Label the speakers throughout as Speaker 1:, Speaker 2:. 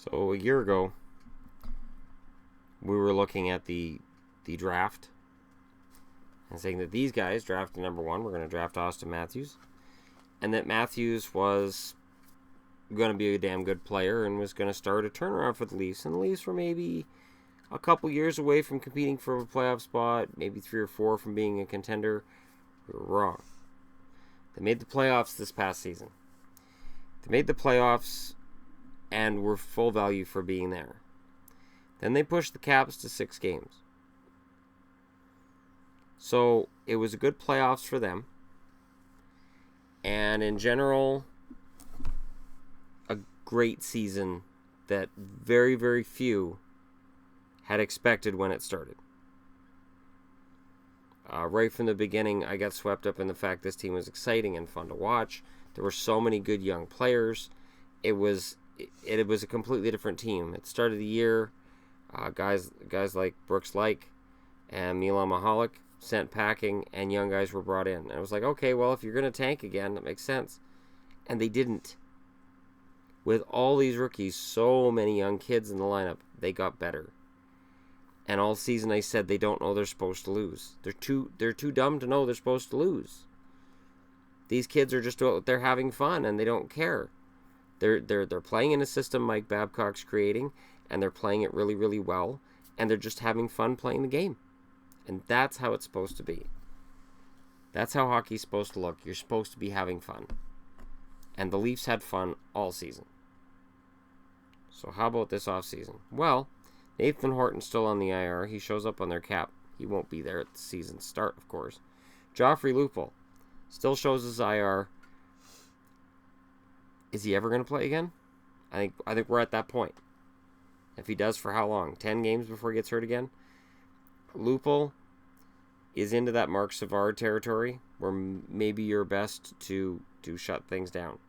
Speaker 1: So a year ago, we were looking at the draft and saying that these guys drafted number one. We're going to draft Austin Matthews, and that Matthews was going to be a damn good player and was going to start a turnaround for the Leafs. And the Leafs were maybe a couple years away from competing for a playoff spot, maybe 3 or 4 from being a contender. We were wrong. They made the playoffs this past season. They made the playoffs and were full value for being there. Then they pushed the Caps to 6 games. So it was a good playoffs for them. And in general, a great season that very, very few had expected when it started. Right from the beginning, I got swept up in the fact this team was exciting and fun to watch. There were so many good young players. It was a completely different team. At the start of the year, guys like Brooks Laich and Milan Mahalik sent packing, and young guys were brought in. And I was like, okay, well, if you're going to tank again, that makes sense. And they didn't. With all these rookies, so many young kids in the lineup, they got better. And all season I said they don't know they're supposed to lose. They're too dumb to know they're supposed to lose. These kids are just out there having fun, and they don't care. They're playing in a system Mike Babcock's creating, and they're playing it really, really well, and they're just having fun playing the game. And that's how it's supposed to be. That's how hockey's supposed to look. You're supposed to be having fun. And the Leafs had fun all season. So how about this offseason? Well, Nathan Horton's still on the IR. He shows up on their cap. He won't be there at the season start, of course. Joffrey Lupul still shows his IR. Is he ever going to play again? I think we're at that point. If he does, for how long? 10 games before he gets hurt again? Lupul is into that Mark Savard territory where maybe you're best to shut things down.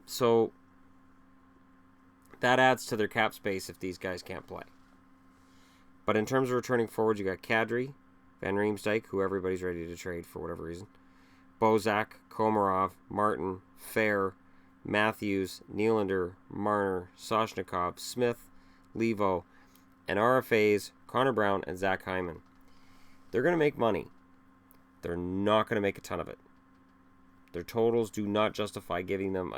Speaker 1: So that adds to their cap space if these guys can't play. But in terms of returning forward, you got Kadri, Van Riemsdyk, who everybody's ready to trade for whatever reason, Bozak, Komarov, Martin, Fair, Matthews, Nylander, Marner, Soshnikov, Smith, Levo, and RFAs, Connor Brown, and Zach Hyman. They're going to make money. They're not going to make a ton of it. Their totals do not justify giving them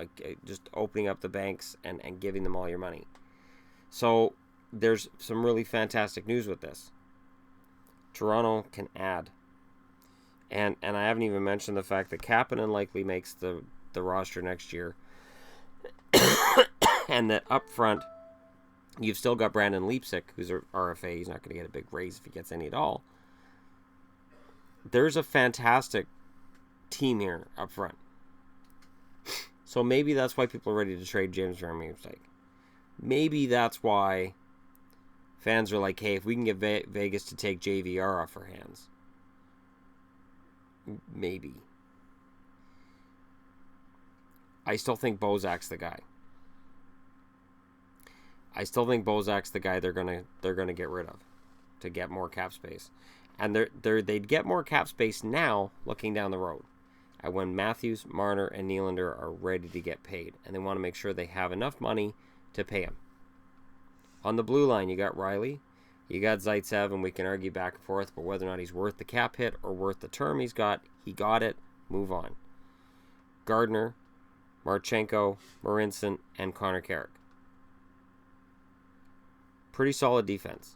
Speaker 1: just opening up the banks and giving them all your money. So there's some really fantastic news with this. Toronto can add. And I haven't even mentioned the fact that Kapanen likely makes the roster next year. And that up front, you've still got Brandon Leipsic, who's an RFA. He's not going to get a big raise if he gets any at all. There's a fantastic team here up front. So maybe that's why people are ready to trade James Van Riemsdyk. Maybe that's why fans are like, hey, if we can get Vegas to take JVR off our hands. Maybe. I still think Bozak's the guy. They're gonna get rid of to get more cap space. And they'd get more cap space now looking down the road at when Matthews, Marner, and Nylander are ready to get paid. And they want to make sure they have enough money to pay them. On the blue line, you got Riley, you got Zaitsev, and we can argue back and forth about whether or not he's worth the cap hit or worth the term he's got. He got it. Move on. Gardner, Marchenko, Marincin, and Connor Carrick. Pretty solid defense.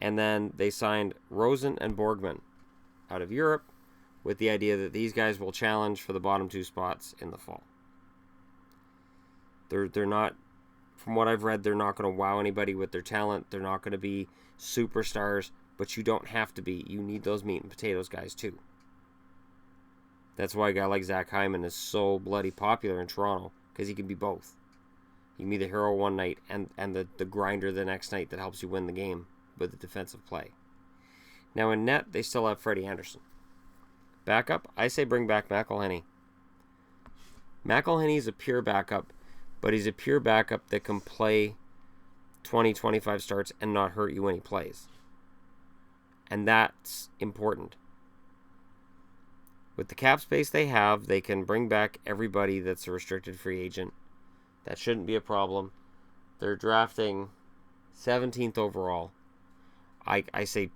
Speaker 1: And then they signed Rosen and Borgman out of Europe with the idea that these guys will challenge for the bottom 2 spots in the fall. They're not, from what I've read, they're not going to wow anybody with their talent. They're not going to be superstars, but you don't have to be. You need those meat and potatoes guys too. That's why a guy like Zach Hyman is so bloody popular in Toronto, because he can be both. He can be the hero one night and the grinder the next night that helps you win the game with the defensive play. Now in net, they still have Freddie Anderson. Backup, I say bring back McElhinney. McElhinney is a pure backup, but he's a pure backup that can play 20, 25 starts and not hurt you when he plays. And that's important. With the cap space they have, they can bring back everybody that's a restricted free agent. That shouldn't be a problem. They're drafting 17th overall. I say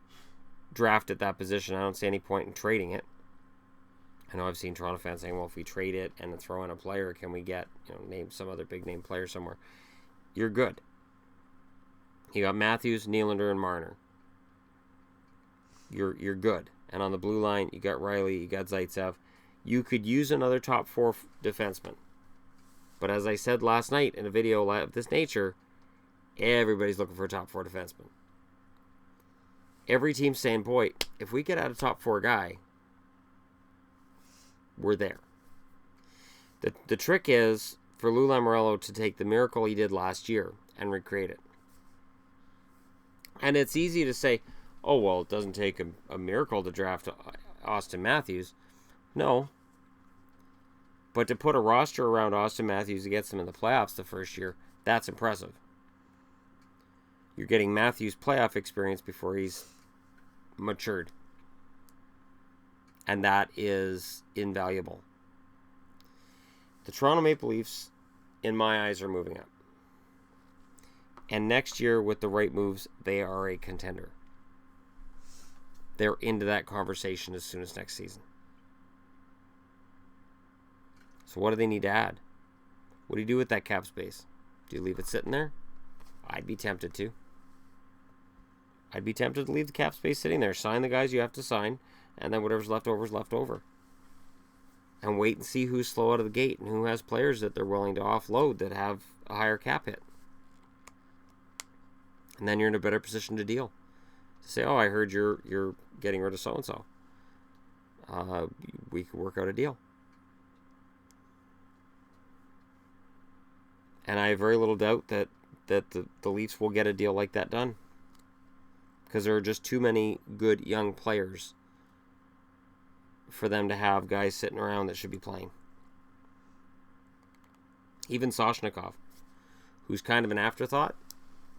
Speaker 1: draft at that position. I don't see any point in trading it. I know I've seen Toronto fans saying, well, if we trade it and throw in a player, can we get, name some other big name player somewhere? You're good. You got Matthews, Nylander, and Marner. You're good. And on the blue line, you got Riley, you got Zaitsev. You could use another top 4 defenseman. But as I said last night in a video of this nature, everybody's looking for a top 4 defenseman. Every team's saying, boy, if we get out a top 4 guy, we're there. The trick is for Lou Lamoriello to take the miracle he did last year and recreate it. And it's easy to say, oh, well, it doesn't take a miracle to draft Austin Matthews. No. But to put a roster around Austin Matthews to get them in the playoffs the first year, that's impressive. You're getting Matthews' playoff experience before he's matured. And that is invaluable. The Toronto Maple Leafs, in my eyes, are moving up. And next year, with the right moves, they are a contender. They're into that conversation as soon as next season. So what do they need to add? What do you do with that cap space? Do you leave it sitting there? I'd be tempted to. I'd be tempted to leave the cap space sitting there. Sign the guys you have to sign, and then whatever's left over is left over. And wait and see who's slow out of the gate and who has players that they're willing to offload that have a higher cap hit. And then you're in a better position to deal. To say, oh, I heard you're getting rid of so-and-so. We could work out a deal. And I have very little doubt that the Leafs will get a deal like that done. Because there are just too many good young players for them to have guys sitting around that should be playing. Even Soshnikov, who's kind of an afterthought,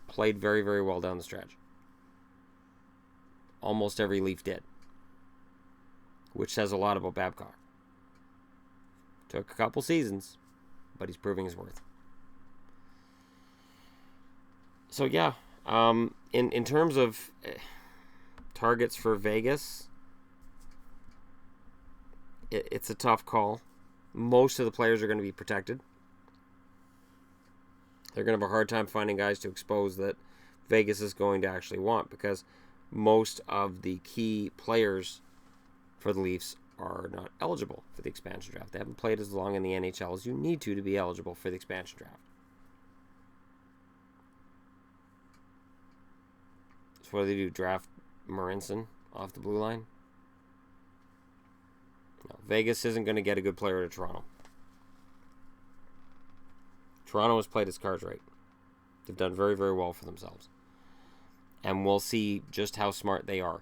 Speaker 1: played very, very well down the stretch. Almost every Leaf did. Which says a lot about Babcock. Took a couple seasons, but he's proving his worth. So yeah, in terms of targets for Vegas, it's a tough call. Most of the players are going to be protected. They're going to have a hard time finding guys to expose that Vegas is going to actually want, because most of the key players for the Leafs are not eligible for the expansion draft. They haven't played as long in the NHL as you need to be eligible for the expansion draft. So what do? Draft Marinson off the blue line? No, Vegas isn't going to get a good player to Toronto. Toronto has played its cards right. They've done very, very well for themselves. And we'll see just how smart they are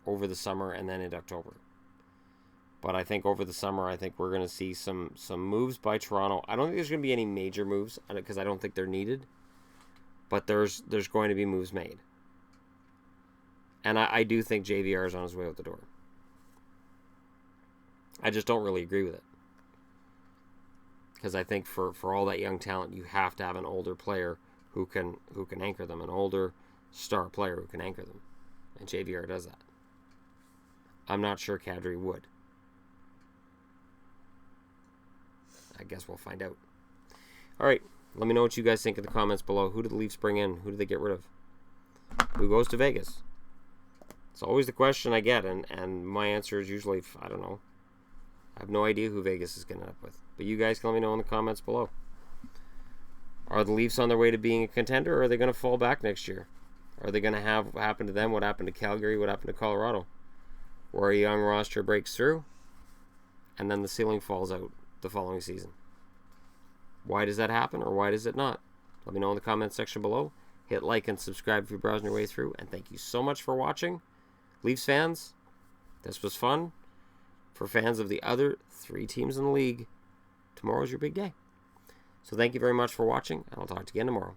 Speaker 1: over the summer and then into October. But I think over the summer, I think we're going to see some moves by Toronto. I don't think there's going to be any major moves because I don't think they're needed. But there's going to be moves made. And I do think JVR is on his way out the door. I just don't really agree with it. Because I think for all that young talent, you have to have an older player who can anchor them, an older star player who can anchor them. And JVR does that. I'm not sure Kadri would. I guess we'll find out. All right, let me know what you guys think in the comments below. Who do the Leafs bring in? Who do they get rid of? Who goes to Vegas? It's always the question I get, and my answer is usually, I don't know. I have no idea who Vegas is going to end up with. But you guys can let me know in the comments below. Are the Leafs on their way to being a contender, or are they going to fall back next year? Are they going to have what happened to them, what happened to Calgary, what happened to Colorado? Where a young roster breaks through, and then the ceiling falls out the following season. Why does that happen, or why does it not? Let me know in the comments section below. Hit like and subscribe if you're browsing your way through. And thank you so much for watching. Leafs fans, this was fun. For fans of the other 3 teams in the league, tomorrow's your big day. So thank you very much for watching, and I'll talk to you again tomorrow.